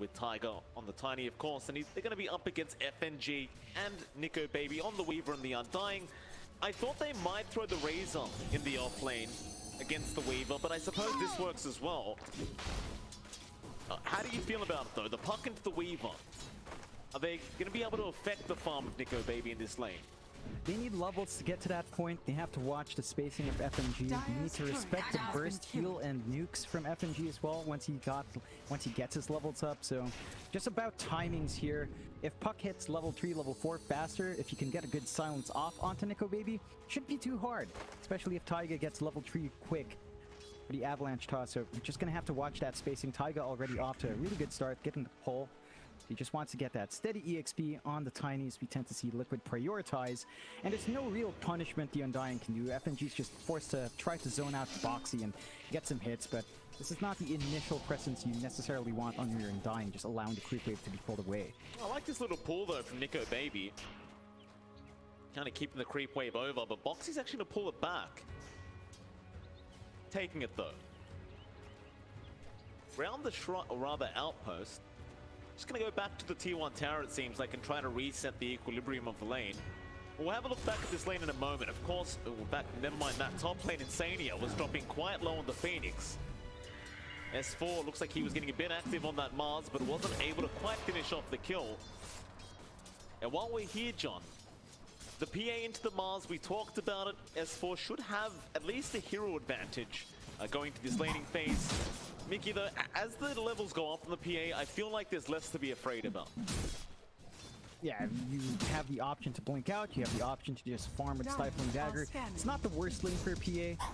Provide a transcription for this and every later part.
with Taiga on the Tiny, of course, and they're going to be up against FNG and Nikobaby on the Weaver and the Undying. I thought they might throw the Razor in the off lane against the Weaver, but I suppose this works as well. How do you feel about it, though? The puck into the Weaver. Are they going to be able to affect the farm of Nikobaby in this lane? They need levels to get to that point. They have to watch the spacing of FNG. You need to respect the burst heal and nukes from FNG as well once he gets his levels up. So just about timings here. If puck hits level 3, level 4 faster, if you can get a good silence off onto Nikobaby, shouldn't be too hard, especially if Taiga gets level 3 quick for the avalanche toss. So you're just gonna have to watch that spacing. Taiga already off to a really good start, getting the pull. He just wants to get that steady EXP on the Tinies. We tend to see Liquid prioritize, and it's no real punishment the Undying can do. FNG's just forced to try to zone out Boxi and get some hits, but this is not the initial presence you necessarily want on your Undying, just allowing the creep wave to be pulled away. I like this little pull, though, from Nikobaby. Kind of keeping the creep wave over, but Boxi's actually going to pull it back. Taking it, though. Round the shrine, or rather outpost. Just going to go back to the tier 1 tower, it seems like, and try to reset the equilibrium of the lane. We'll have a look back at this lane in a moment. Of course, never mind that. Top lane iNSaNiA was dropping quite low on the Phoenix. S4 looks like he was getting a bit active on that Mars, but wasn't able to quite finish off the kill. And while we're here, John, the PA into the Mars, we talked about it. S4 should have at least a hero advantage going to this laning phase. miCKe, though, as the levels go up on the PA, I feel like there's less to be afraid about. Yeah, you have the option to blink out, you have the option to just farm with Stifling Dagger. It's not the worst lane for a PA.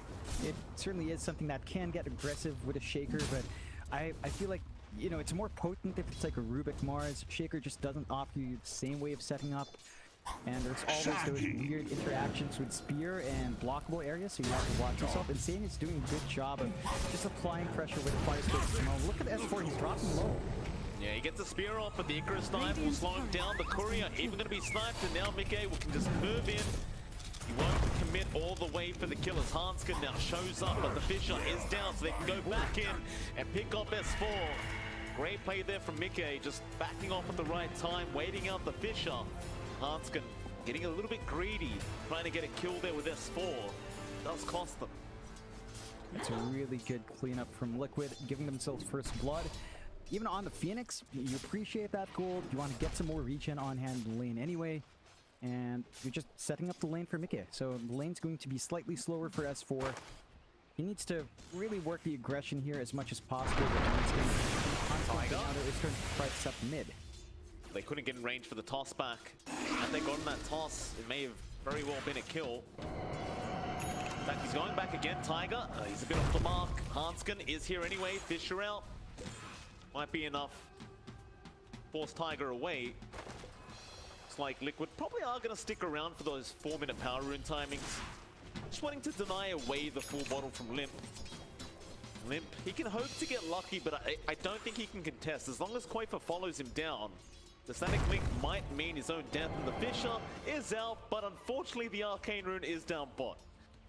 It certainly is something that can get aggressive with a Shaker, but I feel like, you know, it's more potent if it's like a Rubik Mars. Shaker just doesn't offer you the same way of setting up. And there's always those weird interactions with spear and blockable areas, so you have to watch yourself. iNSaNiA's doing a good job of just applying pressure with Fire Spirits. Look at S4, he's dropping low. Yeah, he gets the spear off, but the Icarus knife will slow him down. The courier even going to be sniped, and now miCKe can just move in. He won't commit all the way for the kill as Handsken now shows up, but the Fisher is down, so they can go back in and pick up S4. Great play there from miCKe, just backing off at the right time, waiting out the Fisher. Handsken getting a little bit greedy, trying to get a kill there with S4. Does cost them. It's a really good cleanup from Liquid, giving themselves first blood. Even on the Phoenix, you appreciate that gold. You want to get some more regen on hand in the lane anyway. And you're just setting up the lane for miCKe. So the lane's going to be slightly slower for S4. He needs to really work the aggression here as much as possible. Handsken is going to try to set mid. They couldn't get in range for the toss back. Had they gotten that toss, it may have very well been a kill. In fact, he's going back again, Taiga. He's a bit off the mark. Handsken is here anyway. Fisher out. Might be enough. Force Taiga away. Looks like Liquid probably are going to stick around for those 4-minute power rune timings. Just wanting to deny away the full bottle from Limmp. Limmp, he can hope to get lucky, but I don't think he can contest. As long as qojqva follows him down, the static link might mean his own death, and the Fisher is out, but unfortunately the Arcane Rune is down bot.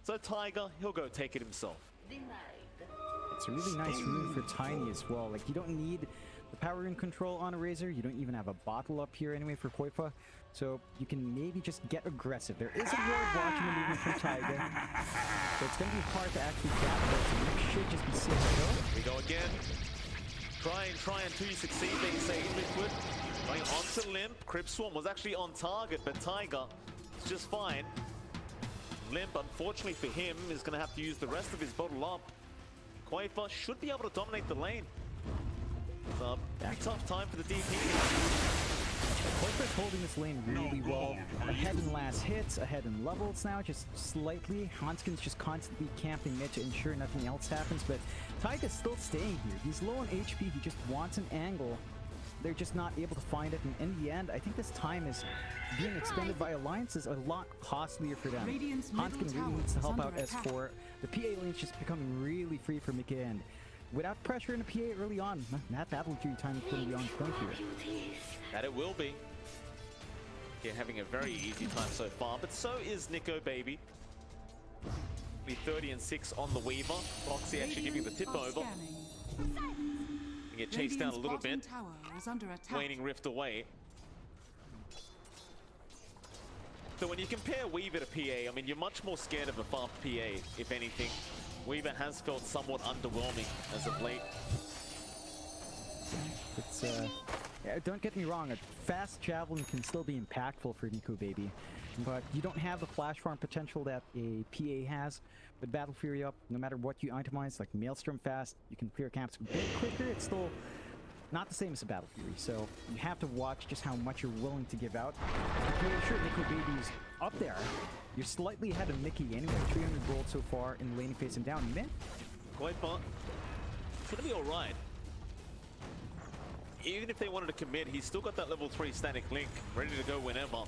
So Taiga, he'll go take it himself. It's a really nice rune for Tiny as well. Like, you don't need the power rune control on a Razor. You don't even have a bottle up here anyway for qojqva. So you can maybe just get aggressive. There is a ward watching the movement from Taiga. So it's going to be hard to actually grab it. So you should just be safe. Here we go again. Try until you succeed, they say Liquid. Going onto Limmp. Crypt Swarm was actually on target, but Taiga is just fine. Limmp, unfortunately for him, is going to have to use the rest of his bottle up. qojqva should be able to dominate the lane. It's a very tough time for the DP. qojqva's holding this lane really well. Ahead in last hits, ahead in levels now, just slightly. Handsken's just constantly camping mid to ensure nothing else happens, but Taiga's still staying here. He's low on HP, he just wants an angle. They're just not able to find it, and in the end, I think this time is being expended by alliances a lot costlier for them. Handsken really needs to help out S4. The PA lane's just becoming really free for miCKe, and without pressure in the PA early on, that battle queue time is going to be on point here. That it will be. Yeah, having a very easy time so far, but so is Nikobaby. Be 30 and 6 on the Weaver. Boxi actually giving the tip over. get chased down a little bit. Tower is under attack. Waning Rift away. So when you compare Weaver to PA, I mean, you're much more scared of a fast PA, if anything. Weaver has felt somewhat underwhelming as of late. It's yeah, don't get me wrong, a fast javelin can still be impactful for Nikobaby, but you don't have the flash farm potential that a PA has. With Battle Fury up, no matter what you itemize, like Maelstrom fast, you can clear camps a bit quicker. It's still not the same as a Battle Fury, so you have to watch just how much you're willing to give out. I'm pretty sure Nikobaby's up there. You're slightly ahead of miCKe anyway, 300 gold so far in the laning phase and down mid. qojqva, it's gonna be alright. Even if they wanted to commit, he's still got that level 3 static link, ready to go whenever.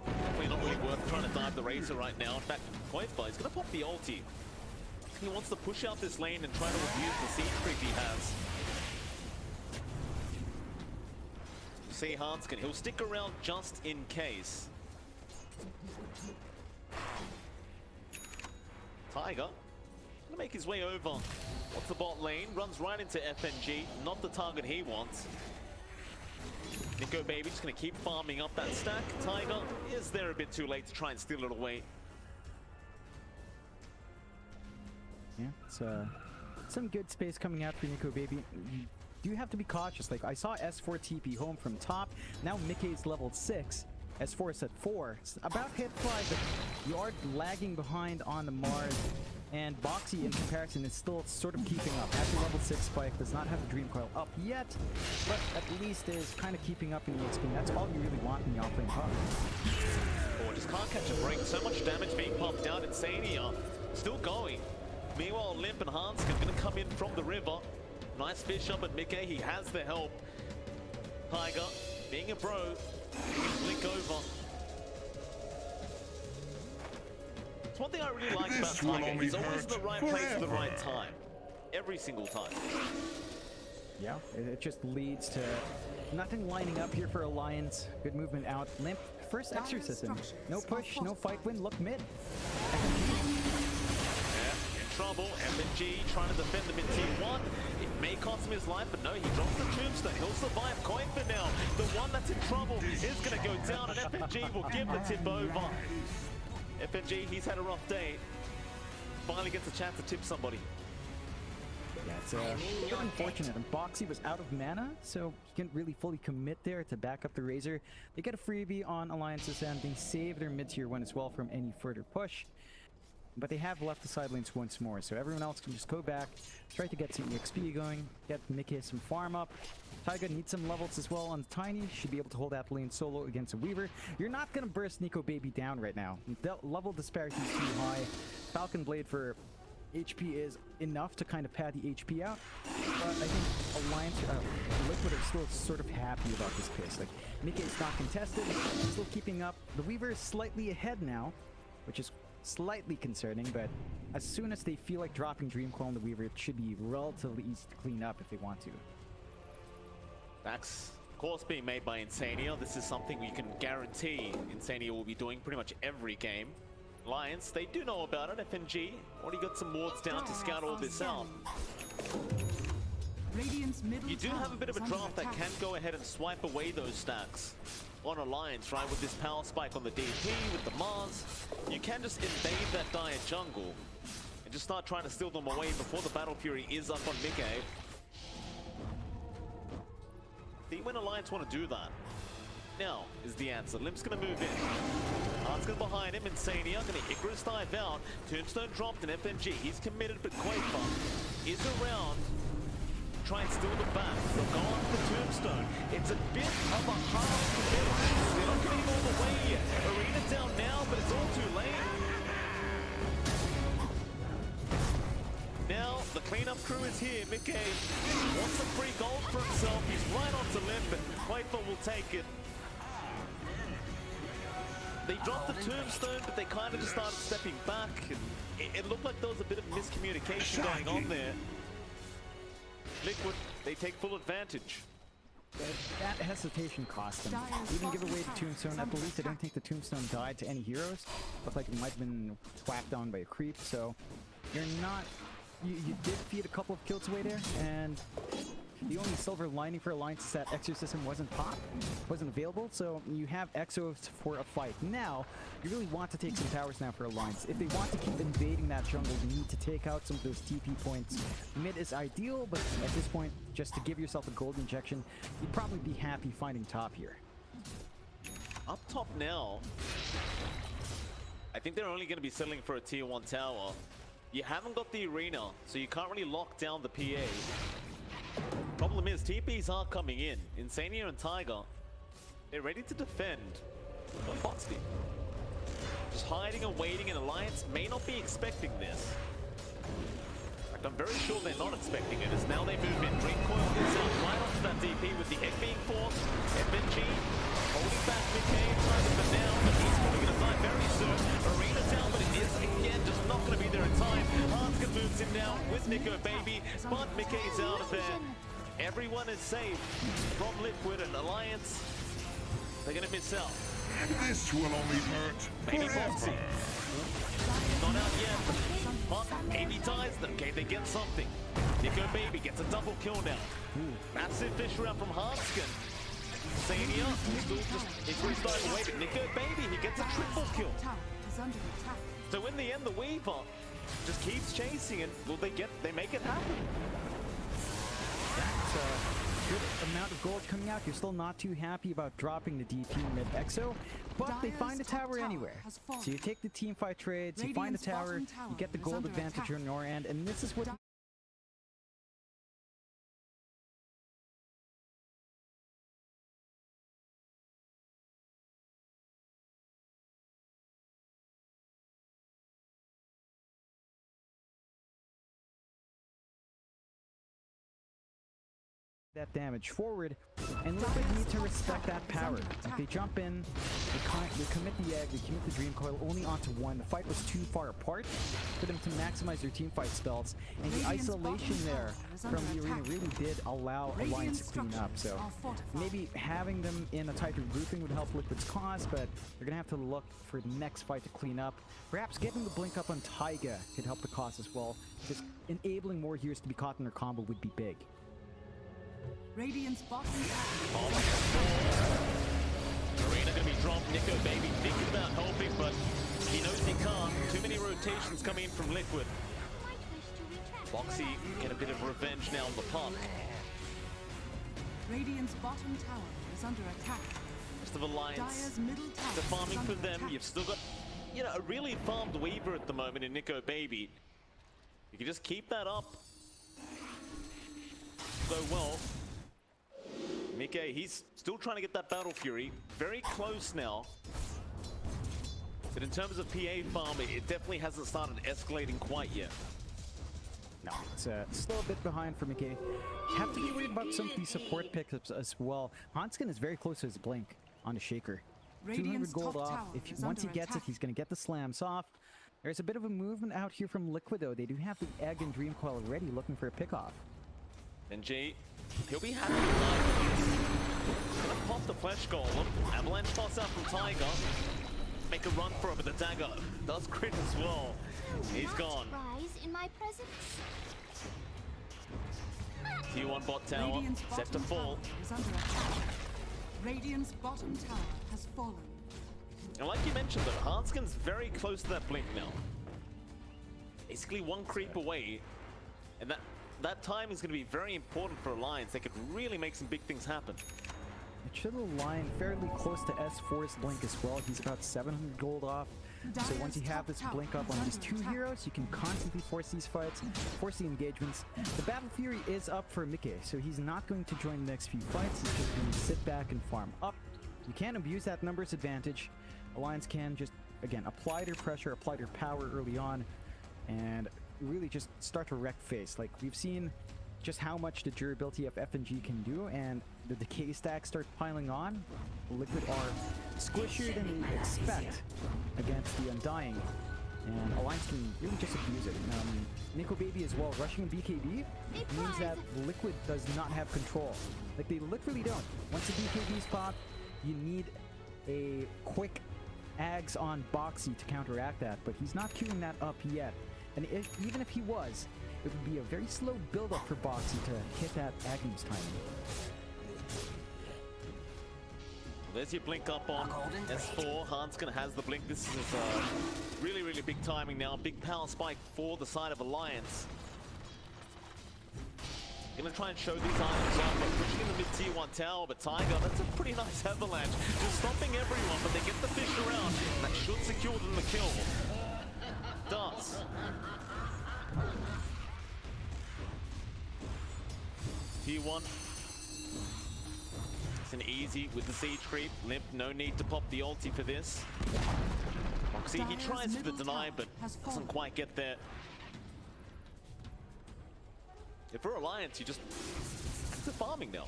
Definitely not really worth trying to dive the Razor right now. In fact, qojqva is gonna pop the ulti. He wants to push out this lane and try to abuse the siege creep he has. See Handsken, he'll stick around just in case. Taiga gonna make his way over. What's the bot lane? Runs right into FNG. Not the target he wants. Nikobaby just gonna keep farming up that stack. Taiga is there a bit too late to try and steal it away. Yeah, it's some good space coming out for Nikobaby. You do have to be cautious. Like, I saw S4 TP home from top. Now miCKe's level 6. S4 is at 4. It's about hit 5, but you are lagging behind on the Mars. And Boxi, in comparison, is still sort of keeping up. Has the level 6 spike, does not have the Dream Coil up yet, but at least is kind of keeping up in the XP. That's all you really want in the offlane top. Oh, just can't catch a break. So much damage being pumped out. iNSaNiA still going. Meanwhile, Limmp and Handsken going to come in from the river. Nice fish up at miCKe. He has the help. Taiga, being a bro, he can blink over. It's one thing I really like about Taiga. He's always in the right place at the right time. Every single time. Yeah, it just leads to nothing lining up here for Alliance. Good movement out. Limmp, first exorcism. No push, no fight win. Look mid. Trouble. FNG trying to defend them in Team 1. It may cost him his life, but no, he drops the tombstone. He'll survive. qojqva now. The one that's in trouble is going to go down, and FNG will give the tip over. FNG, he's had a rough day. Finally gets a chance to tip somebody. Yeah, it's a bit unfortunate. And Boxi was out of mana, so he couldn't really fully commit there to back up the Razor. They get a freebie on Alliances, and they save their mid-tier one as well from any further push. But they have left the side lanes once more, so everyone else can just go back, try to get some EXP going, get miCKe some farm up. Taiga needs some levels as well on the Tiny, should be able to hold that lane solo against a Weaver. You're not going to burst Nikobaby down right now. The level disparity is too high. Falcon Blade for HP is enough to kind of pad the HP out. But I think Alliance, Liquid are still sort of happy about this pace. Like, miCKe is not contested, still keeping up. The Weaver is slightly ahead now, which is slightly concerning, but as soon as they feel like dropping Dream Coil on the Weaver, it should be relatively easy to clean up if they want to. That's, of course, being made by iNSaNiA. This is something we can guarantee iNSaNiA will be doing pretty much every game. Alliance, they do know about it. FNG already got some wards down to scout all this out. You do have a bit of a draft that can go ahead and swipe away those stacks on Alliance, right? With this power spike on the DP, with the Mars, you can just invade that dire jungle and just start trying to steal them away before the Battle Fury is up on miCKe. See when Alliance want to do that. Now is the answer. Limp's going to move in. Handsken behind him, iNSaNiA going to Icarus dive out. Tombstone dropped in FNG. He's committed, but qojqva is around. Try and steal the back. They'll go on the tombstone. It's a bit of a hard commitment. They're not getting all the way yet. Arena down now, but it's all too late. Now, the cleanup crew is here. miCKe wants some free gold for himself. He's right onto Limmp, and qojqva will take it. They dropped the tombstone, but they kind of just started stepping back. And it looked like there was a bit of miscommunication going on there. Liquid, they take full advantage. That hesitation cost them. Even give away the tombstone. At least I don't think the tombstone died to any heroes. Looked like it might have been whacked on by a creep, so you're not you did feed a couple of kills away there, and the only silver lining for Alliance is that Exorcism wasn't available, so you have Exos for a fight. Now, you really want to take some towers now for Alliance. If they want to keep invading that jungle, you need to take out some of those TP points. Mid is ideal, but at this point, just to give yourself a gold injection, you'd probably be happy finding top here. Up top now, I think they're only going to be settling for a tier 1 tower. You haven't got the arena, so you can't really lock down the PA. Problem is, TPs are coming in. iNSaNiA and Taiga, they're ready to defend. But Boxi, just hiding and waiting, and Alliance may not be expecting this. In fact, I'm very sure they're not expecting it, as now they move in. Dream Coil is out right onto that DP with the egg being forced. FNG holding back miCKe, trying to put down, but he's probably going to die very soon. Arena down, but it is again just not going to be there in time. Handsken moves in now with Nikobaby, but miCKe's out of there. Everyone is safe from Liquid and Alliance. They're going to miss out. This will only hurt. Maybe Boxi. Not out yet. But maybe dies. Okay, they get something. Nikobaby gets a double kill now. Massive fish round from Handsken. iNSaNiA still just increased either way, but Nikobaby, he gets a triple kill. So in the end, the Weaver just keeps chasing, and will they make it happen? That's a good amount of gold coming out. You're still not too happy about dropping the DP mid Exo, but they find a tower anywhere. So you take the teamfight trades, you find a tower, you get the gold advantage on your end, and this is what that damage forward, and Liquid need to respect that power. Like, they jump in, they commit the egg, they commit the Dream Coil only onto one. The fight was too far apart for them to maximize their team fight spells, and the isolation there from the arena really did allow Alliance to clean up. So maybe having them in a tighter grouping would help Liquid's cause, but they're gonna have to look for the next fight to clean up. Perhaps getting the blink up on Taiga could help the cause as well. Just enabling more heroes to be caught in their combo would be big. Radiant's bottom Arena gonna be dropped. Nikobaby thinking about helping, but he knows he can't. Too many rotations coming in from Liquid. Boxi get a bit of revenge now on the pop. Radiant's bottom tower is under attack. Rest of Alliance, Dire's middle tower the farming is for under them. attack. You've still got, a really farmed Weaver at the moment in Nikobaby. You can just keep that up. Go well. miCKe, he's still trying to get that Battle Fury. Very close now. But in terms of PA farm, it definitely hasn't started escalating quite yet. No, it's still a bit behind for miCKe. You have to be worried about some of these support pickups as well. Handsken is very close to his blink on a shaker. 200 gold off. Once he gets it, he's going to get the slams off. There's a bit of a movement out here from Liquid, though. They do have the Egg and Dream Coil already looking for a pickoff. NG, he'll be happy with that. Gonna pop the Flesh Golem. Avalanche toss out from Taiga. Make a run for it, but the dagger does crit as well. He's gone. In my presence. Tier 1 bot tower set to fall. Is under attack. Radiant's bottom tower has fallen. And like you mentioned though, Handsken's very close to that blink now. Basically one creep away, and that time is going to be very important for Alliance. They could really make some big things happen. It should align fairly close to S4's blink as well. He's about 700 gold off. So once you have this blink up on these two heroes, you can constantly force these fights, force the engagements. The Battle Fury is up for miCKe, so he's not going to join the next few fights. He's just going to sit back and farm up. You can't abuse that numbers advantage. Alliance can just, again, apply their pressure, apply their power early on, and really just start to wreck face. Like, we've seen just how much the durability of FNG can do, and the decay stacks start piling on. Liquid are squishier than you expect against the Undying, and Alliance can really just abuse it. Nikobaby as well, rushing a BKB means that Liquid does not have control. Like, they literally don't. Once the BKB's pop, you need a quick Ags on Boxi to counteract that, but he's not queuing that up yet. And even if he was, it would be a very slow build-up for Boxi to hit that Agnes timing. There's your blink up on S4. Handsken has the blink. This is really, really big timing now. Big power spike for the side of Alliance. Gonna try and show these items off by pushing in the mid-tier 1 tower, but Taiga, that's a pretty nice avalanche. Just stomping everyone, but they get the fish around, and that should secure them the kill. Does. Tier 1. It's an easy with the siege creep. Limmp, no need to pop the ulti for this. Boxi, he tries for the deny, but doesn't quite get there. If for Alliance, you just back to farming now.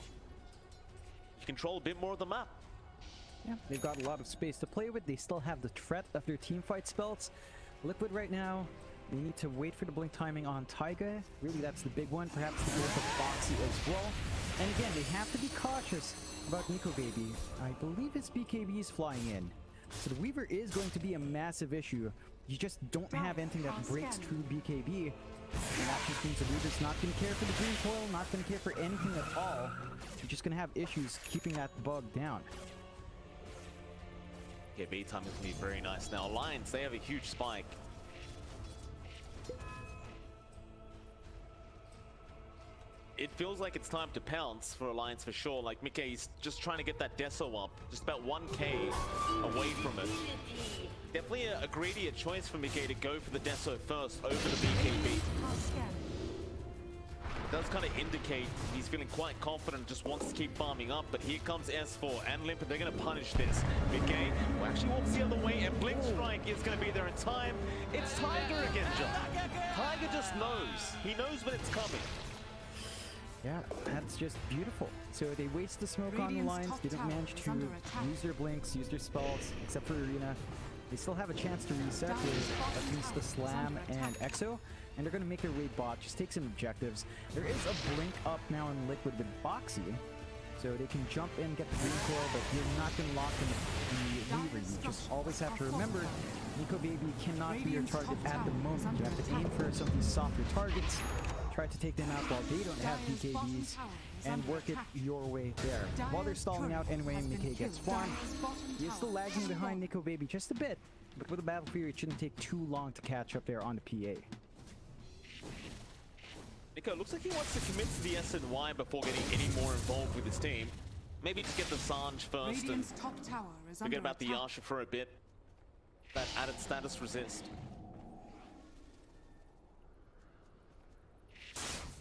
You control a bit more of the map. Yeah, they've got a lot of space to play with. They still have the threat of their teamfight spells. Liquid right now, they need to wait for the blink timing on Taiga. Really, that's the big one. Perhaps the blink of Boxi as well. And again, they have to be cautious about Nikobaby. I believe his BKB is flying in. So the Weaver is going to be a massive issue. You just don't have anything that breaks true BKB. And that just means the Weaver's not going to care for the green coil, not going to care for anything at all. You're just going to have issues keeping that bug down. Yeah, B time is going to be very nice now. Alliance, they have a huge spike. It feels like it's time to pounce for Alliance for sure. Like miCKe's just trying to get that Deso up, just about 1k away from it. Definitely a greedier choice for miCKe to go for the Deso first over the BKB. It does kind of indicate he's feeling quite confident, just wants to keep farming up, but here comes S4 and Limmp, and they're going to punish this. miCKe actually walks the other way, and Blink Strike is going to be there in time. It's Taiga again, John. Taiga just knows. He knows when it's coming. Yeah, that's just beautiful. So they waste the smoke on the lines. They don't manage to use their blinks, use their spells, except for Arena. They still have a chance to reset with at least the Slam and Exo, and they're going to make their way bot, just take some objectives. There is a blink up now in Liquid with Boxi, so they can jump in, get the green coil, but you're not going to lock them in the Weaver. You just always have to remember, Nikobaby cannot be your target at the moment. You have to aim for some of these softer targets, try to take them out while they don't have BKBs, and work it your way there. While they're stalling out anyway, miCKe gets farmed. He's still lagging behind Nikobaby just a bit, but with a Battle Fury, it shouldn't take too long to catch up there on the PA. Nico, looks like he wants to commit to the SNY before getting any more involved with his team. Maybe just get the Sanj first and forget about the Yasha for a bit. That added status resist.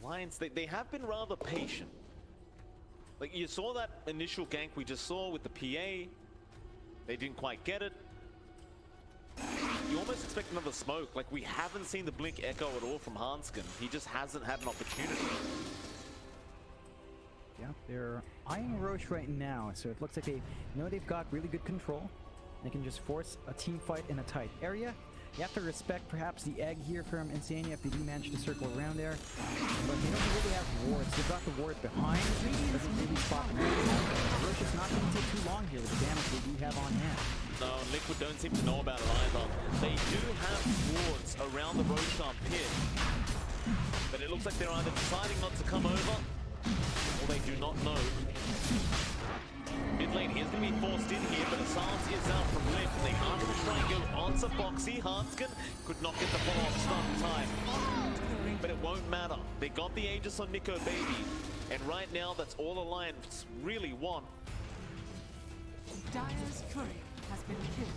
Lions, they have been rather patient. Like, you saw that initial gank we just saw with the PA. They didn't quite get it. You almost expect another smoke. Like, we haven't seen the blink echo at all from Handsken. He just hasn't had an opportunity. Yeah, they're eyeing Roche right now, so it looks like they know they've got really good control. They can just force a team fight in a tight area. You have to respect perhaps the egg here from iNSaNiA if they do manage to circle around there. But they don't really have wards. They've got the ward behind. Doesn't really spot the Roche is not going to take too long here with the damage they do have on hand. No, Liquid don't seem to know about it either. They do have wards around the Roshan pit. But it looks like they're either deciding not to come over, or they do not know. Mid lane is going to be forced in here, but Assange is out from Limmp. They are going to try and go onto Boxi. Handsken could not get the follow-up start in time. But it won't matter. They got the Aegis on Nikobaby. And right now, that's all Alliance really want. Dire's courier has been killed.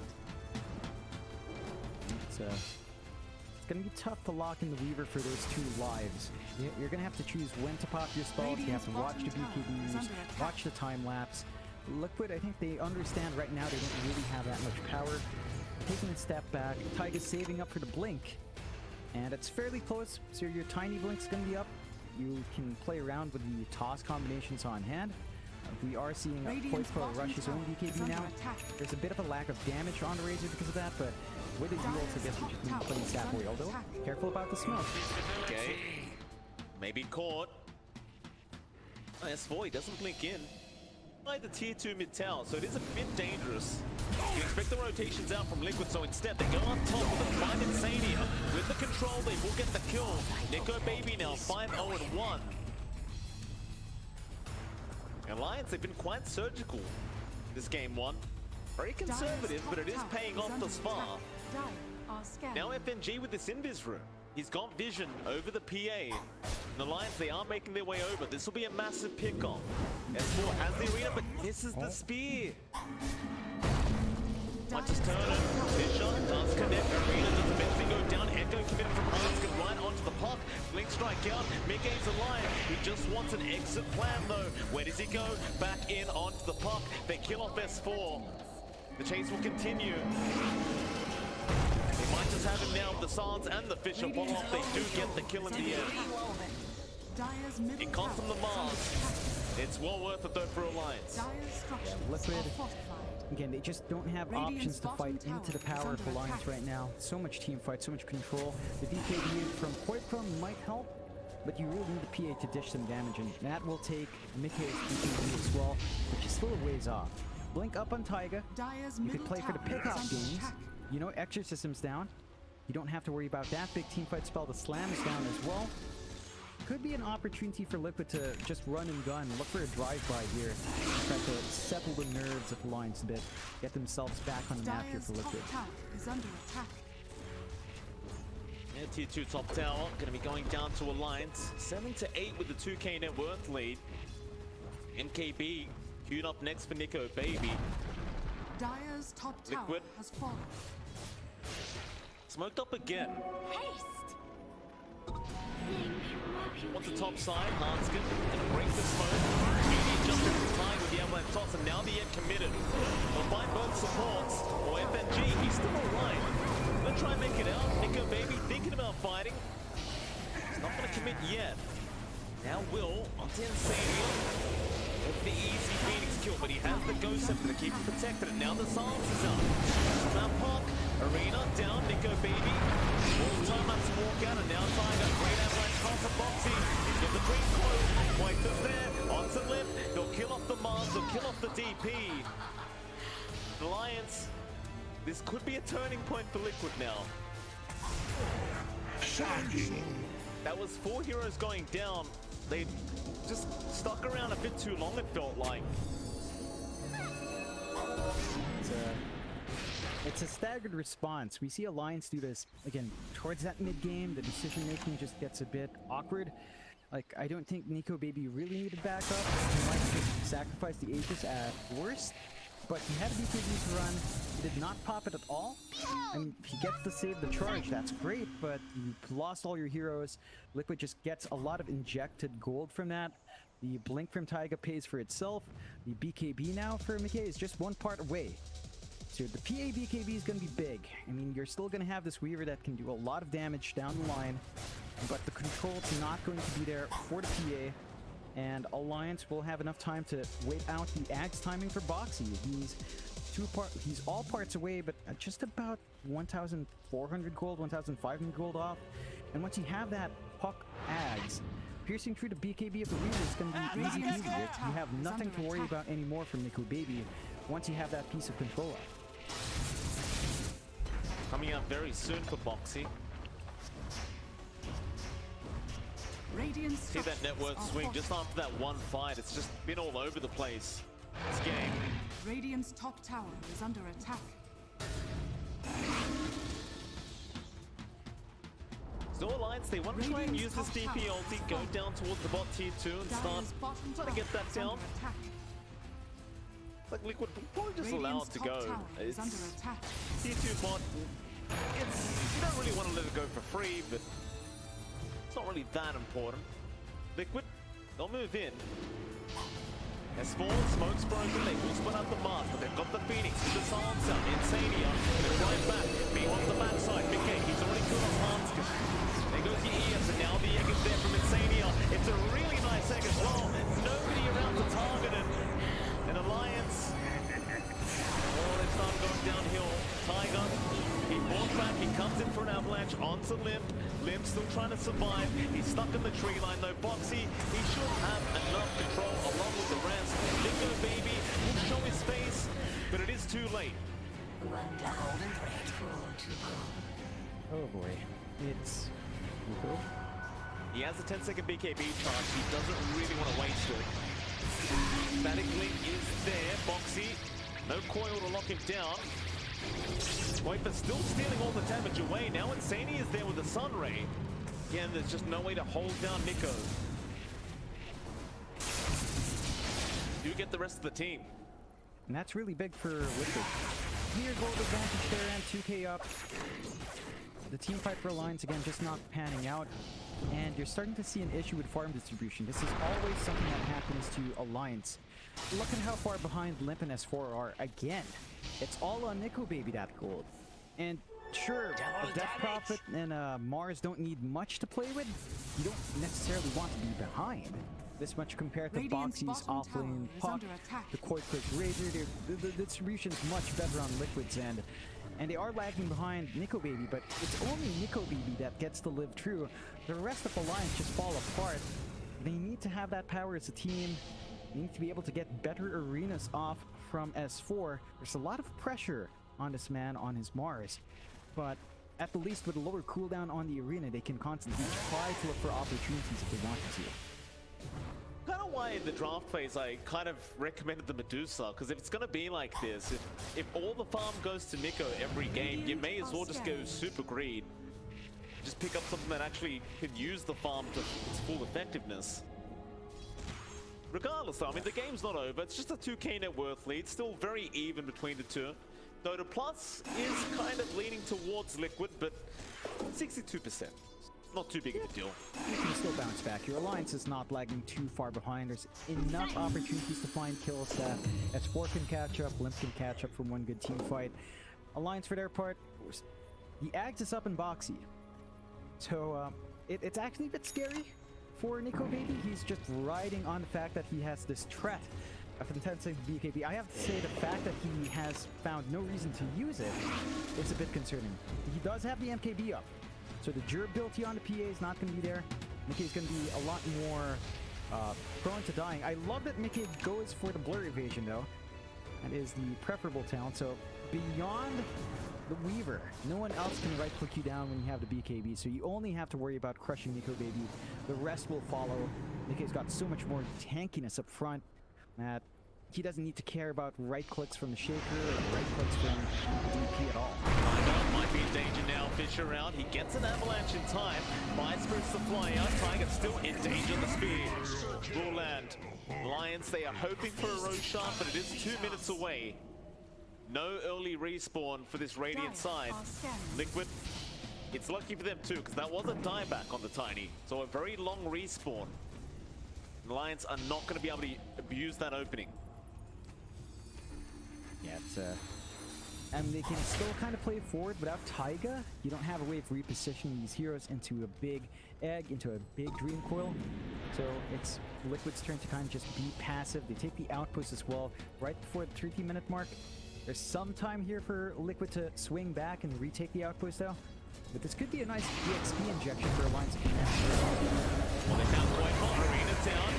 It's going to be tough to lock in the Weaver for those 2 lives. You're going to have to choose when to pop your spells. You have to watch the BKBs, watch the time lapse. Liquid, I think they understand right now they don't really have that much power. Taking a step back, Taiga's saving up for the blink. And it's fairly close, so your tiny blink's going to be up. You can play around with the toss combinations on hand. We are seeing qojqva rush his own BKB now. There's a bit of a lack of damage on the Razor because of that, but with his ults, I guess you just need to play Sap Whale though. Careful about the smoke. Okay. Maybe caught. Oh, S4, he doesn't blink in. the tier 2 mid tower, so it is a bit dangerous. You expect the rotations out from Liquid, so instead they go up top with a fine iNSaNiA. With the control, they will get the kill. Nikobaby now 5-0-1. Alliance, they've been quite surgical this game one. Very conservative, but it is paying off thus far. Now FNG with this invis room. He's got vision over the PA. The Lions, they are making their way over. This will be a massive pick-off. S4 has the arena, but misses the spear. Watches Turner. Fisher does connect. Arena does eventually go down. Echo committed from Handsken right onto the puck. Blink strike out. miCKe's alive. He just wants an exit plan though. Where does he go? Back in onto the puck. They kill off S4. The chase will continue. They might just have him now with the Sans and the Fisher follow off. They do get the kill in the end. It cost them the Mars. It's well worth it though for Alliance. Liquid, again, they just don't have options to fight into the power of Alliance right now. So much team fight, so much control. The BKB from qojqva might help, but you really need the PA to dish some damage, and that will take miCKe's BKB as well, which is still a ways off. Blink up on Taiga. You could play for the pickoff games. You know, Exorcism's down. You don't have to worry about that. Big team fight spell, the Slam is down as well. Could be an opportunity for Liquid to just run and gun, look for a drive-by here, try to settle the nerves of Alliance a bit, get themselves back on the map here for Liquid. Yeah, tier 2 top tower going to be going down to Alliance, 7-8 with the 2k net worth lead. Nikobaby queued up next for Nikobaby. Dyer's top tower Liquid has fallen. Smoked up again. Wants the top side, Handsken gonna break the smoke. Immediate jump into the Taiga with the avalanche toss, and now the end committed. They'll find both supports. Or FNG, he's still alive. Gonna try and make it out. Nikobaby thinking about fighting. He's not gonna commit yet. Now Will onto iNSaNiA. With the easy Phoenix kill, but he has the Ghost Scepter to keep him protected. And now the Silence is up. Now Park, Arena down, Nikobaby. All the time up to walk out, and now Taiga. Great avalanche toss of Boxi. He's got the green close. qojqva's there. Onto Limmp. They'll kill off the Mars. They'll kill off the DP. Alliance. This could be a turning point for Liquid now. Shocking. That was 4 heroes going down. They just stuck around a bit too long, it felt like. It's a staggered response. We see Alliance do this, again, towards that mid-game. The decision-making just gets a bit awkward. Like, I don't think Nikobaby really needed backup. He might just sacrifice the Aegis at worst. But he had BKB to run. He did not pop it at all. And he gets to save the charge. That's great, but you lost all your heroes. Liquid just gets a lot of injected gold from that. The Blink from Taiga pays for itself. The BKB now for miCKe is just one part away. So the PA BKB is going to be big. I mean, you're still going to have this Weaver that can do a lot of damage down the line. But the control's not going to be there for the PA. And Alliance will have enough time to wait out the Axe timing for Boxi. He's all parts away, but just about 1,400 gold, 1,500 gold off. And once you have that puck Axe, piercing through the BKB of the Weaver is going to be easy peasy. You have nothing to worry about anymore from Nikobaby once you have that piece of control up. Coming up very soon for Boxi. See that net worth swing just after that one fight. It's just been all over the place. This game. Radiant's top tower is under attack. So Alliance, they want to try and use this DP ulti, go down towards the bot tier 2 and start trying to get that down. Like Liquid probably just allow it to go. It's tier 2 bot. You don't really want to let it go for free, but it's not really that important. Liquid, they'll move in. S4, smoke's broken, they will split out the Mars, but they've got the Phoenix with the silence out. iNSaNiA, they're right back. Being on the backside, miCKe, he's already killed off Handsken. There goes the ES, and now the egg is there from iNSaNiA. It's a really nice egg as well. Nobody around to target it. And Alliance, they start going downhill. Taiga, he falls back, he comes in for an avalanche onto Limmp. Limmp still trying to survive. He's stuck in the tree line though. Boxi, he should have enough control along with the rest. Nikobaby He has a 10-second BKB charge. He doesn't really want to waste it. Static Link is there. Boxi, no coil to lock him down. qojqva still stealing all the damage away. Now iNSaNiA is there with the Sun Ray. Again, there's just no way to hold down Nico. You get the rest of the team. And that's really big for Liquid. Clear gold advantage there and 2k up. The team fight for Alliance, again, just not panning out. And you're starting to see an issue with farm distribution. This is always something that happens to Alliance. Look at how far behind Limmp and S4 are again. It's all on Nikobaby, that gold. And sure, Death Prophet and Mars don't need much to play with. You don't necessarily want to be behind this much compared to Boxi's offlane Puck, the qojqva's Razor. The distribution's much better on Liquid's end. And they are lagging behind Nikobaby, but it's only Nikobaby that gets to live true. The rest of Alliance just fall apart. They need to have that power as a team. They need to be able to get better arenas off from S4. There's a lot of pressure on this man on his Mars, but at the least with a lower cooldown on the arena, they can constantly try to look for opportunities if they want to. Kind of why in the draft phase I kind of recommended the Medusa, because if it's going to be like this, if all the farm goes to Nico every game, you may as well just go super greed. Just pick up something that actually can use the farm to its full effectiveness. Regardless though, I mean the game's not over, it's just a 2k net worth lead, still very even between the two. DotA Plus is kind of leaning towards Liquid, but 62%. Not too big of a deal. You can still bounce back. Your Alliance is not lagging too far behind. There's enough opportunities to find kills that S4 can catch up, Limmp can catch up from one good team fight. Alliance, for their part, the Axe is up in Boxi. So it's actually a bit scary for Nikobaby. He's just riding on the fact that he has this threat of intensity BKB. I have to say the fact that he has found no reason to use it is a bit concerning. He does have the MKB up, so the durability on the PA is not going to be there. miCKe is going to be a lot more prone to dying. I love that miCKe goes for the blur evasion though. That is the preferable talent. So beyond the Weaver, no one else can right click you down when you have the BKB, so you only have to worry about crushing Nikobaby. The rest will follow. miCKe's got so much more tankiness up front that he doesn't need to care about right clicks from the Shaker or right clicks from DP at all. Taiga might be in danger now, fish around, he gets an avalanche in time, buys first the fly out, Taiga still in danger of the speed. Will land. Lions, they are hoping for a Roshan, but it is 2 minutes away. No early respawn for this Radiant side. Liquid, it's lucky for them too, because that was a dieback on the Tiny, so a very long respawn. Lions are not going to be able to abuse that opening. Yeah, it's and they can still kind of play forward without Taiga. You don't have a way of repositioning these heroes into a big egg, into a big dream coil. So it's Liquid's turn to kind of just be passive. They take the outpost as well right before the 30-minute mark. There's some time here for Liquid to swing back and retake the outpost though. But this could be a nice EXP injection for Alliance. Well, they found qojqva, arena down,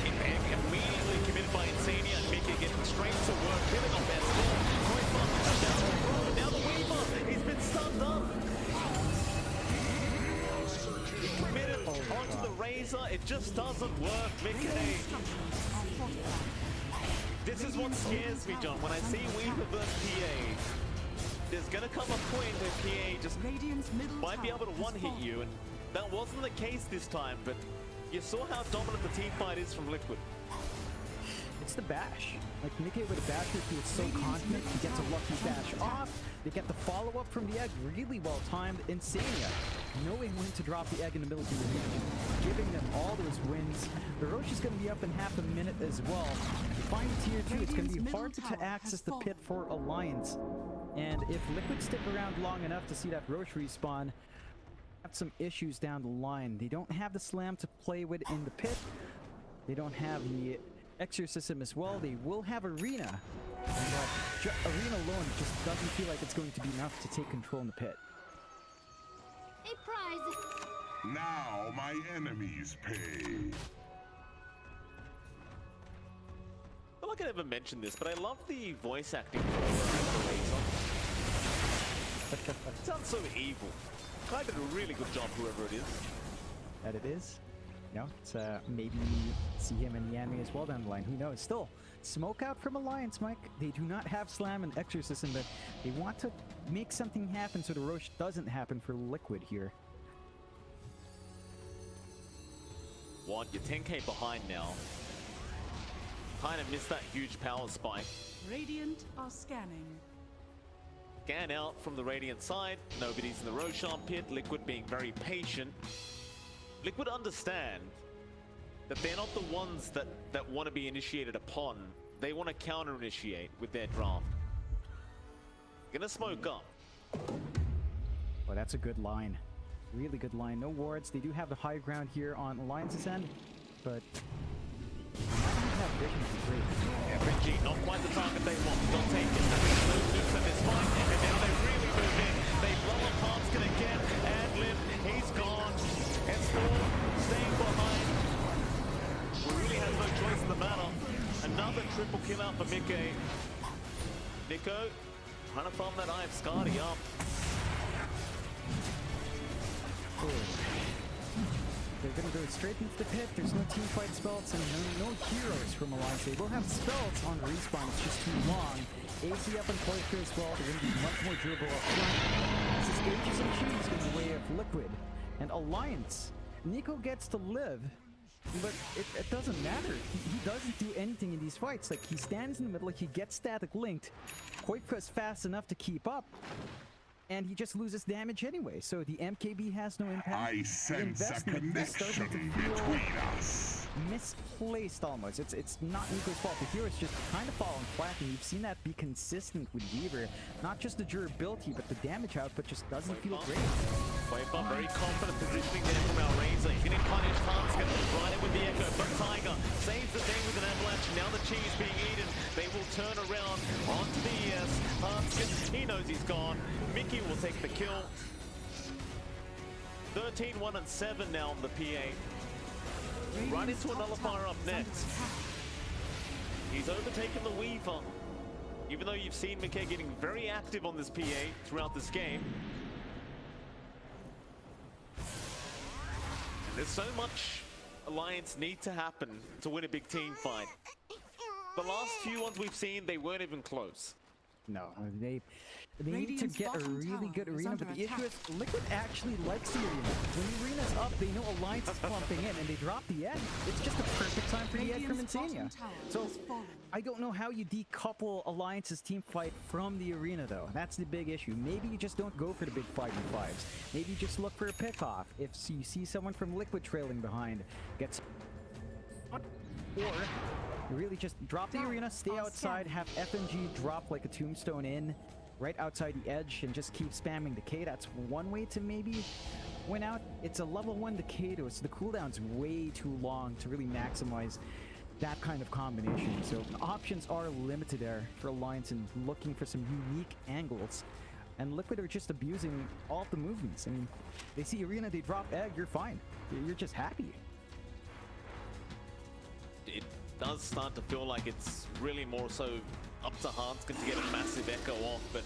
immediately committed by iNSaNiA, and miCKe getting straight to work, killing on best ball. qojqva about to throw, now the Weaver, he's been stunned up. He committed onto the Razor, it just doesn't work, miCKe. This is what scares me, John, when I see Weaver versus PA. There's gonna come a point where PA just might be able to one-hit you, and that wasn't the case this time, but you saw how dominant the team fight is from Liquid. It's the bash. Like miCKe with a bash, he was so confident, he gets a lucky bash off. They get the follow-up from the egg, really well timed. iNSaNiA, knowing when to drop the egg in the middle of the arena, giving them all those wins. The Roche is going to be up in half a minute as well. You find tier 2, it's going to be hard to access the pit for Alliance. And if Liquid stick around long enough to see that Roche respawn, have some issues down the line. They don't have the slam to play with in the pit. They don't have the exorcism as well. They will have arena. But arena alone just doesn't feel like it's going to be enough to take control in the pit. A prize. Now my enemies pay. I feel like I never mentioned this, but I love the voice acting for the Razor. It sounds so evil. Kai did a really good job, whoever it is. That it is. You know, it's, maybe see him in the anime as well down the line. Who knows? Still, smoke out from Alliance, miCKe. They do not have Slam and Exorcism, but they want to make something happen so the Roche doesn't happen for Liquid here. Want you're 10k behind now. Kind of missed that huge power spike. Radiant are scanning. Scan out from the Radiant side. Nobody's in the Roshan pit. Liquid being very patient. Liquid understand that they're not the ones that want to be initiated upon. They want to counter-initiate with their draft. Gonna smoke up. Oh, that's a good line. Really good line. No wards. They do have the high ground here on Alliance's end, but have vision for great. FNG, not quite the target they want. DotA is having no nukes in this fight, and now they really move in. They blow up Handsken again, and Limmp, he's gone. S4 staying behind. Who really has no choice in the battle. Another triple kill out for miCKe. Nico trying to farm that Eye of Skadi up. They're gonna go straight into the pit. There's no team fight spells and no heroes from Alliance. They will have spells on respawn. It's just too long. AC up and qojqva as well. They're gonna be much more durable up front. This is ages and cheese in the way of Liquid. And Alliance, Nico gets to live, but it doesn't matter. He doesn't do anything in these fights. Like, he stands in the middle, he gets static linked. qojqva is fast enough to keep up, and he just loses damage anyway. So the MKB has no impact. I sense a connection between us. Misplaced almost. It's not Nico's fault. The hero's just kind of falling flat, and you've seen that be consistent with Weaver. Not just the durability, but the damage output just doesn't feel great. qojqva very confident positioning there from our Razor. Getting punished, Handsken right in with the Echo, but Taiga saves the day with an avalanche. Now the cheese being eaten. They will turn around onto the ES. Handsken, he knows he's gone. miCKe will take the kill. 13, 1, and 7 now on the PA. Right into a nullifier up next. He's overtaken the Weaver. Even though you've seen miCKe getting very active on this PA throughout this game. And there's so much Alliance need to happen to win a big team fight. The last few ones we've seen, they weren't even close. No, they need to get a really good arena, but the issue is Liquid actually likes the arena. When the arena's up, they know Alliance is clumping in, and they drop the egg. It's just a perfect time for the egg from iNSaNiA. So, I don't know how you decouple Alliance's team fight from the arena, though. That's the big issue. Maybe you just don't go for the big 5v5s. Maybe you just look for a pick-off. If you see someone from Liquid trailing behind, gets... Or... you really just drop the arena, stay outside, have FNG drop like a tombstone in, right outside the edge, and just keep spamming decay. That's one way to maybe win out. It's a level 1 decay, so the cooldown's way too long to really maximize that kind of combination. So options are limited there for Alliance and looking for some unique angles. And Liquid are just abusing all of the movements. I mean, they see arena, they drop egg, you're fine. You're just happy. It does start to feel like it's really more so up to Handsken to get a massive echo off, but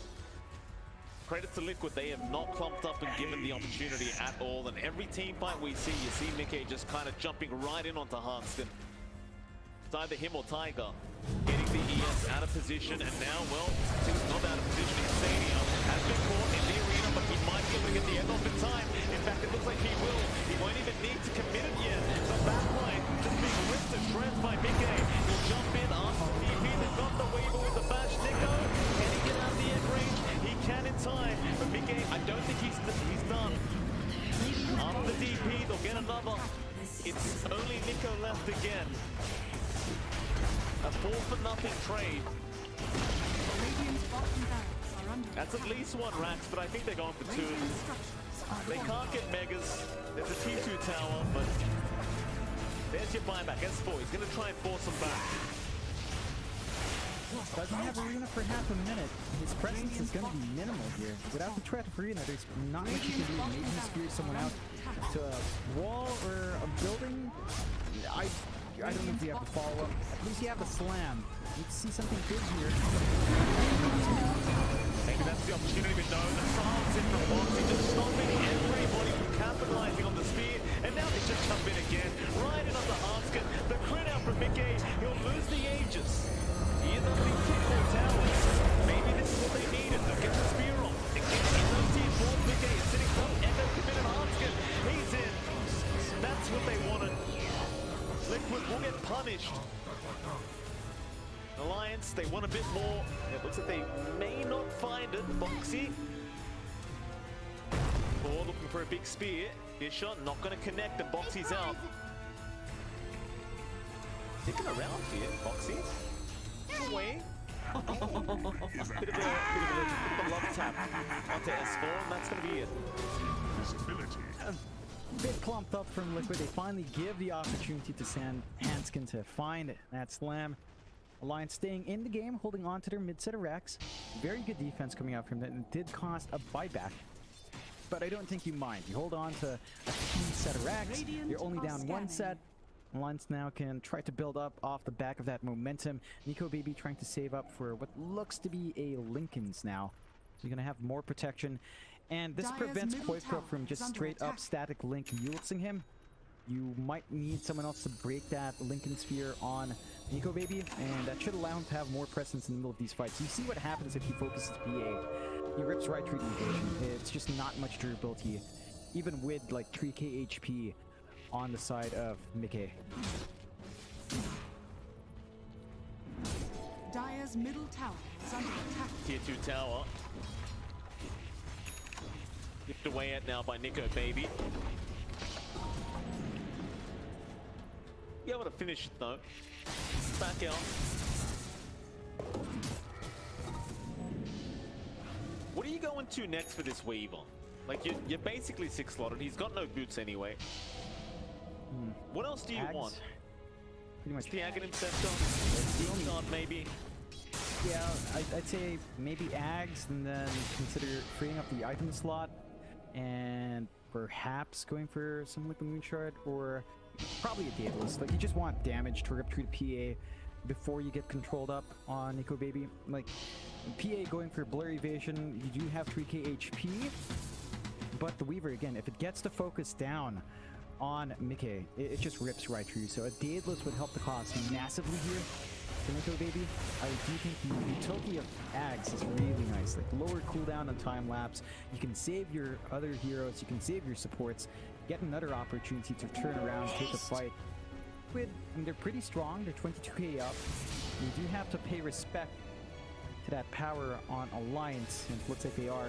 credit to Liquid, they have not clumped up and given the opportunity at all. And every team fight we see, you see miCKe just kind of jumping right in onto Handsken. It's either him or Taiga getting the ES out of position, and now, well, since not out of position, iNSaNiA has been caught in the arena, but he might be able to get the egg off in time. In fact, it looks like he will. He won't even need to commit it yet. The backline just being ripped to shreds by miCKe. He'll jump in after the TP. They've got the Weaver with the bash. Nico, can he get out of the egg range? He can in time, but miCKe, I don't think he's done. After the DP, they'll get another. It's only Nico left again. A 4-for-0 trade. That's at least one Rax, but I think they're going for 2. They can't get Megas. There's a T2 tower, but there's your buyback. S4, he's going to try and force them back. Doesn't have arena for half a minute. His presence is going to be minimal here. Without the threat of arena, there's not much you can do. Maybe you spear someone out to a wall or a building. I don't know if you have a follow-up. At least you have a slam. You can see something good here. Maybe that's the opportunity, but no, the silence in from Boxi just stopping everybody from capitalizing on the spear, and now they just jump in again, right in on the Handsken. The crit out from miCKe, he'll lose the Aegis. He is underneath tier 4 towers. Maybe this is what they needed. They'll get the spear off. Again, in those tier 4s, miCKe is sitting top, and they've committed Handsken. He's in. That's what they wanted. Liquid will get punished. Alliance, they want a bit more. It looks like they may not find it. Boxi. Or looking for a big spear. Fisher not going to connect, and Boxi's out. Sticking around here, Boxi. Away. bit of a love tap onto S4, and that's going to be it. Visibility. A bit clumped up from Liquid. They finally give the opportunity to Handsken to find that slam. Alliance staying in the game, holding on to their mid set of racks. Very good defense coming out from that, and it did cost a buyback. But I don't think you mind. You hold on to a key set of racks. You're only down one set. Alliance now can try to build up off the back of that momentum. Nikobaby trying to save up for what looks to be a Lincoln's now. So you're going to have more protection. And this prevents qojqva from just straight up static Link mulesing him. You might need someone else to break that Lincoln Sphere on Nikobaby, and that should allow him to have more presence in the middle of these fights. You see what happens if he focuses PA. He rips right through the evasion. It's just not much durability, even with like 3k HP on the side of miCKe. Dire's middle tower is under attack. Tier 2 tower. Gift away at now by Nikobaby. Be able to finish it though. Back out. What are you going to next for this Weaver? Like you're basically 6-slotted. He's got no boots anyway. What else do you want? Pretty much. The Aghanim Scepter? Not maybe. Yeah, I'd say maybe Ags, and then consider freeing up the item slot, and perhaps going for some Liquid Moonshard, or probably a Daedalus. Like, you just want damage to rip through the PA before you get controlled up on Nikobaby. Like, PA going for Blur Evasion, you do have 3k HP, but the Weaver, again, if it gets to focus down on miCKe, it just rips right through. So a Daedalus would help the cause massively here for Nikobaby. I do think the utility of Ags is really nice. Like, lower cooldown on time lapse, you can save your other heroes, you can save your supports, get another opportunity to turn around, take a fight. I mean, they're pretty strong, they're 22k up. You do have to pay respect to that power on Alliance, and it looks like they are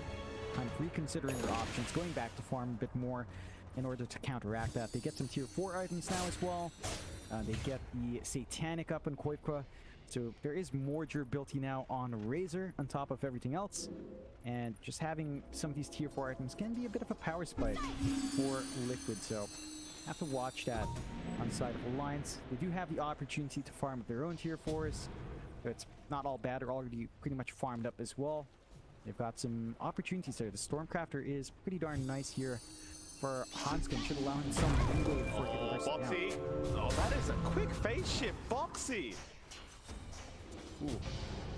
kind of reconsidering their options, going back to farm a bit more in order to counteract that. They get some tier 4 items now as well. They get the Satanic up in qojqva, so there is more durability now on Razor on top of everything else. And just having some of these tier 4 items can be a bit of a power spike for Liquid, so have to watch that on the side of Alliance. They do have the opportunity to farm with their own tier 4s, so it's not all bad. They're already pretty much farmed up as well. They've got some opportunities there. The Stormcrafter is pretty darn nice here for Handsken. Should allow him some leeway before getting burst down. Boxi. Oh, that is a quick phase shift, Boxi. Ooh.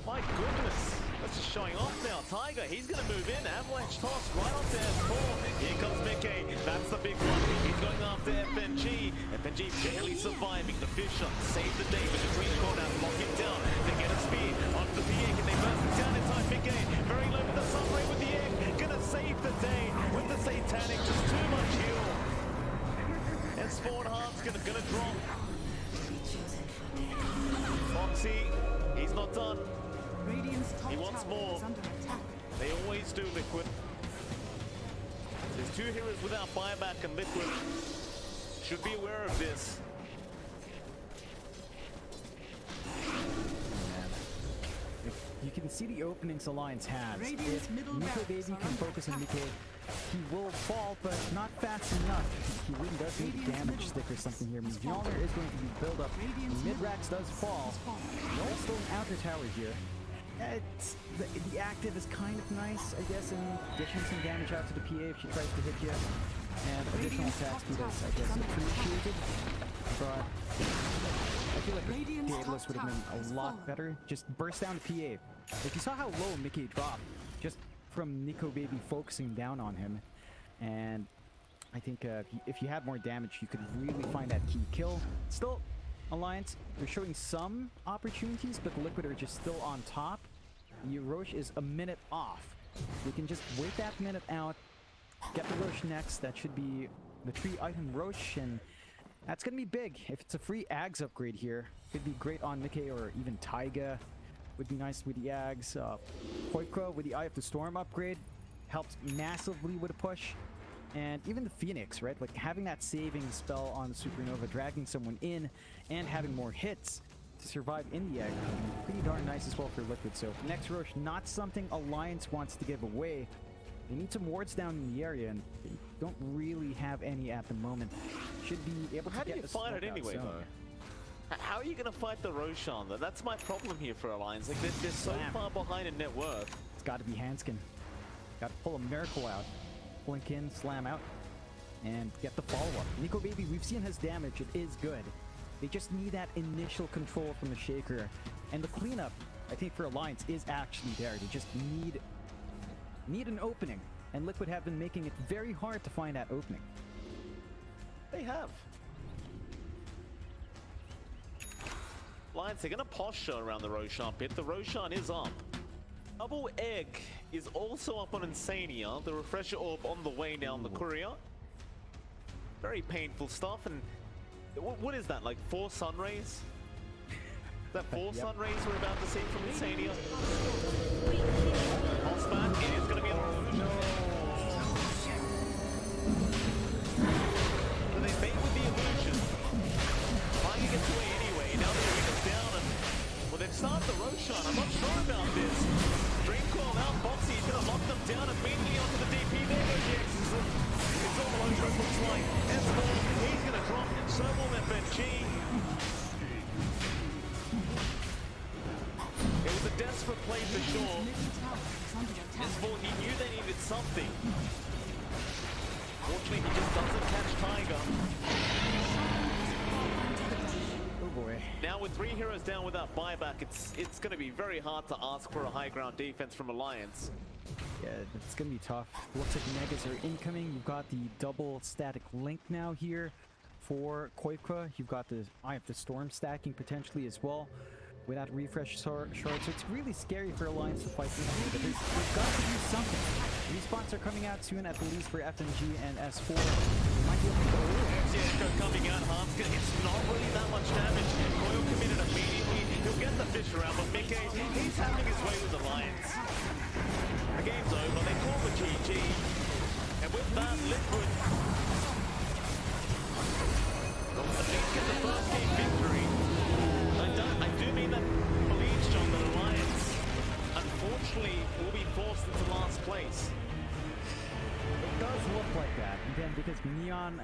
My goodness. That's just showing off now. Taiga, he's going to move in. Avalanche toss right onto S4. Here comes miCKe. That's the big one. He's going after FNG. FNG barely surviving. The Fisher save the day with the green corner. Lock him down. They get a speed onto the PA. Can they burst it down in time? miCKe very low with the sunray with the egg. Gonna save the day with the Satanic. Just too much heal. S4 and Handsken are gonna drop. Boxi, he's not done. Radiant's top He wants tower more. is under attack. They always do, Liquid. There's 2 heroes without buyback, and Liquid should be aware of this. You can see the openings Alliance has. Radiant's If middle barracks Nikobaby are can under focus on attack. miCKe, he will fall, but not fast enough. He really does need a damage stick or something here. Mjolnir is going to be built up. Mid-racks does fall. He also an outer tower here. The active is kind of nice, I guess, in dishing some damage out to the PA if she tries to hit you. And additional attack speed is, I guess, appreciated. But I feel like the Daedalus would have been a lot better. Just burst down the PA. Like, you saw how low miCKe dropped just from Nikobaby focusing down on him. And I think if you had more damage, you could really find that key kill. Still, Alliance, they're showing some opportunities, but Liquid are just still on top. The Roche is a minute off. We can just wait that minute out, get the Roche next. That should be the 3-item Roche, and that's going to be big. If it's a free Ags upgrade here, could be great on miCKe or even Taiga. Would be nice with the Ags. qojqva with the Eye of the Storm upgrade helps massively with a push. And even the Phoenix, right? Like having that saving spell on the Supernova, dragging someone in, and having more hits to survive in the egg. Pretty darn nice as well for Liquid. So next Roche, not something Alliance wants to give away. They need some wards down in the area, and they don't really have any at the moment. Should be able to How get do you the fight it smoke out anyway, soon. though? How are you going to fight the Roshan, though? That's my problem here for Alliance. Like, they're so Slam. far behind in net worth. It's got to be Handsken. Got to pull a miracle out. Blink in, slam out, and get the follow-up. Nikobaby, we've seen his damage. It is good. They just need that initial control from the Shaker. And the cleanup, I think, for Alliance is actually there. They just need an opening. And Liquid have been making it very hard to find that opening. They have. Alliance, they're going to posture around the Roshan pit. The Roshan is up. Double Egg is also up on iNSaNiA. The Refresher Orb on the way down the courier. Very painful stuff. And what is that, like 4 sun rays? Is that 4 sun rays we're about to see from iNSaNiA? Osman, it is going to be a... So they bait with the illusion. Taiga gets away anyway. Now the Arena's down and... Well, they've started the Roshan. I'm not sure about this. Dream Coil out. Boxi is going to lock them down immediately onto the DP. There goes the X's. It's all over, it looks like. Esports, he's going to drop. So will FNG. It was a desperate play for sure. Esports, he knew they needed something. Fortunately, he just doesn't catch Taiga. Oh boy. Now with 3 heroes down without buyback, it's going to be very hard to ask for a high ground defense from Alliance. Yeah, it's gonna be tough. Looks like Megas are incoming. You've got the double static link now here for qojqva. You've got the Eye of the Storm stacking potentially as well without refresh shard. So it's really scary for Alliance to fight this game, but they've got to do something. Respawns are coming out soon, at least for FNG and S4. They might be able to go. Echo coming out, Handsken. It's not really that much damage. Coil committed immediately. He'll get the fish around, but miCKe, he's having his way with Alliance. The game's over. They call the GG. And with that, Liquid at least get the first game victory. I do mean that believes, John, that Alliance, unfortunately, will be forced into last place. It does look like that. Again, because Neon